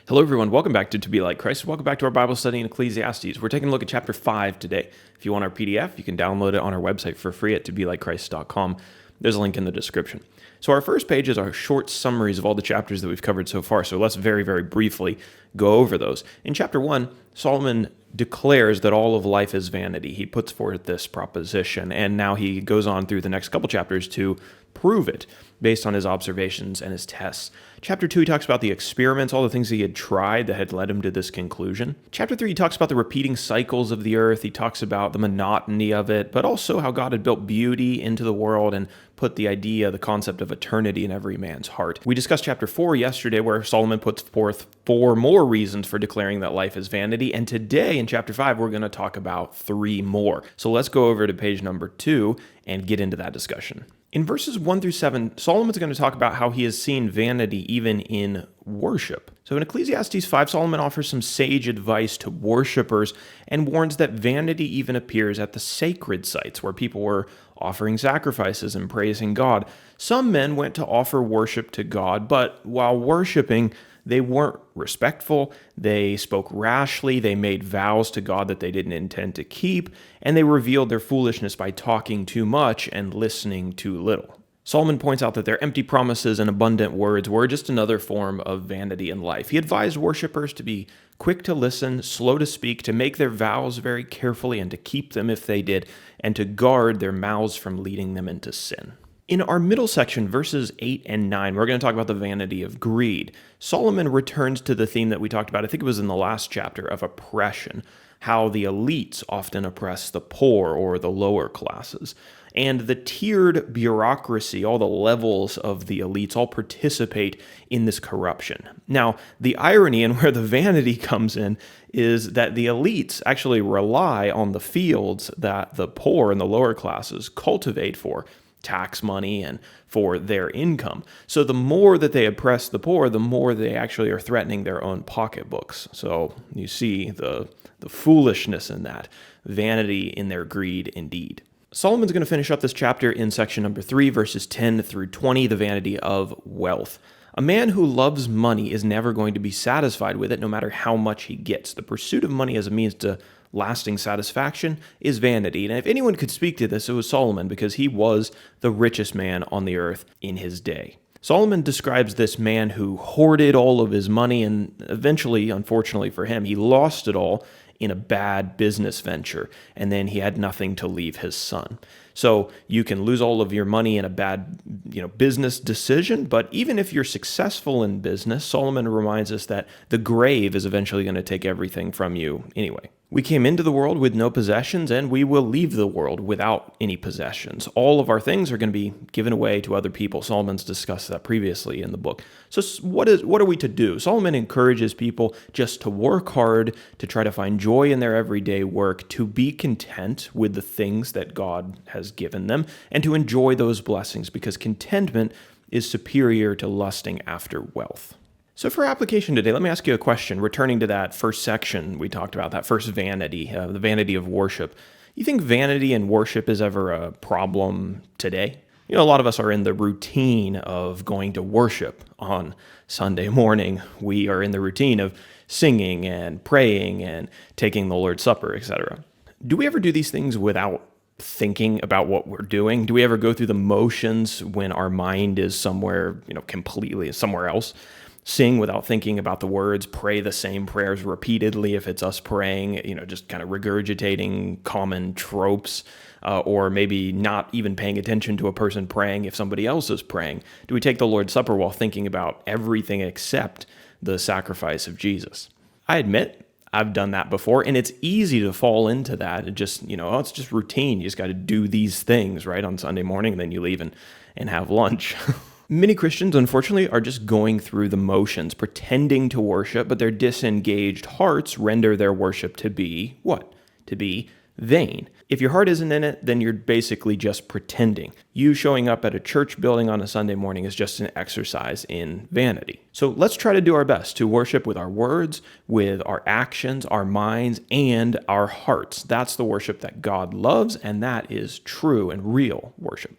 Hello, everyone. Welcome back to Be Like Christ. Welcome back to our Bible study in Ecclesiastes. We're taking a look at chapter 5 today. If you want our PDF, you can download it on our website for free at tobelikechrist.com. There's a link in the description. So our first page is our short summaries of all the chapters that we've covered so far. So let's very, very briefly go over those. In chapter 1, Solomon declares that all of life is vanity. He puts forth this proposition, and now he goes on through the next couple chapters to prove it based on his observations and his tests. Chapter 2, he talks about the experiments, all the things he had tried that had led him to this conclusion. Chapter 3, he talks about the repeating cycles of the earth. He talks about the monotony of it, but also how God had built beauty into the world and put the concept of eternity in every man's heart. We discussed chapter 4 yesterday, where Solomon puts forth 4 more reasons for declaring that life is vanity. And today in chapter 5, we're going to talk about 3 more. So let's go over to page number 2 and get into that discussion. In verses 1 through 7, Solomon's going to talk about how he has seen vanity even in worship. So in Ecclesiastes 5, Solomon offers some sage advice to worshipers and warns that vanity even appears at the sacred sites where people were offering sacrifices and praising God. Some men went to offer worship to God, but while worshiping, they weren't respectful, they spoke rashly, they made vows to God that they didn't intend to keep, and they revealed their foolishness by talking too much and listening too little. Solomon points out that their empty promises and abundant words were just another form of vanity in life. He advised worshipers to be quick to listen, slow to speak, to make their vows very carefully and to keep them if they did, and to guard their mouths from leading them into sin. In our middle section, verses 8 and 9, we're going to talk about the vanity of greed. Solomon returns to the theme that we talked about, I think it was in the last chapter, of oppression, how the elites often oppress the poor or the lower classes. And the tiered bureaucracy, all the levels of the elites, all participate in this corruption. Now, the irony and where the vanity comes in is that the elites actually rely on the fields that the poor and the lower classes cultivate for tax money and for their income. So the more that they oppress the poor, the more they actually are threatening their own pocketbooks. So you see the foolishness in that, vanity in their greed indeed. Solomon's going to finish up this chapter in section number 3, verses 10 through 20, the vanity of wealth. A man who loves money is never going to be satisfied with it, no matter how much he gets. The pursuit of money as a means to lasting satisfaction is vanity. And if anyone could speak to this, it was Solomon, because he was the richest man on the earth in his day. Solomon describes this man who hoarded all of his money, and eventually, unfortunately for him, he lost it all in a bad business venture, and then he had nothing to leave his son. So you can lose all of your money in a bad, business decision, but even if you're successful in business, Solomon reminds us that the grave is eventually going to take everything from you anyway. We came into the world with no possessions, and we will leave the world without any possessions. All of our things are going to be given away to other people. Solomon's discussed that previously in the book. So what are we to do? Solomon encourages people just to work hard, to try to find joy in their everyday work, to be content with the things that God has given them, and to enjoy those blessings, because contentment is superior to lusting after wealth. So for application today, let me ask you a question, returning to that first section we talked about, that first vanity, the vanity of worship. You think vanity in worship is ever a problem today? A lot of us are in the routine of going to worship on Sunday morning. We are in the routine of singing and praying and taking the Lord's Supper, etc. Do we ever do these things without thinking about what we're doing? Do we ever go through the motions when our mind is somewhere, completely somewhere else? Sing without thinking about the words, pray the same prayers repeatedly if it's us praying, just kind of regurgitating common tropes, or maybe not even paying attention to a person praying if somebody else is praying. Do we take the Lord's Supper while thinking about everything except the sacrifice of Jesus? I admit I've done that before, and it's easy to fall into that. It just, it's just routine. You just got to do these things, right, on Sunday morning, and then you leave and have lunch. Many Christians, unfortunately, are just going through the motions, pretending to worship, but their disengaged hearts render their worship to be what? To be vain. If your heart isn't in it, then you're basically just pretending. You showing up at a church building on a Sunday morning is just an exercise in vanity. So let's try to do our best to worship with our words, with our actions, our minds, and our hearts. That's the worship that God loves, and that is true and real worship.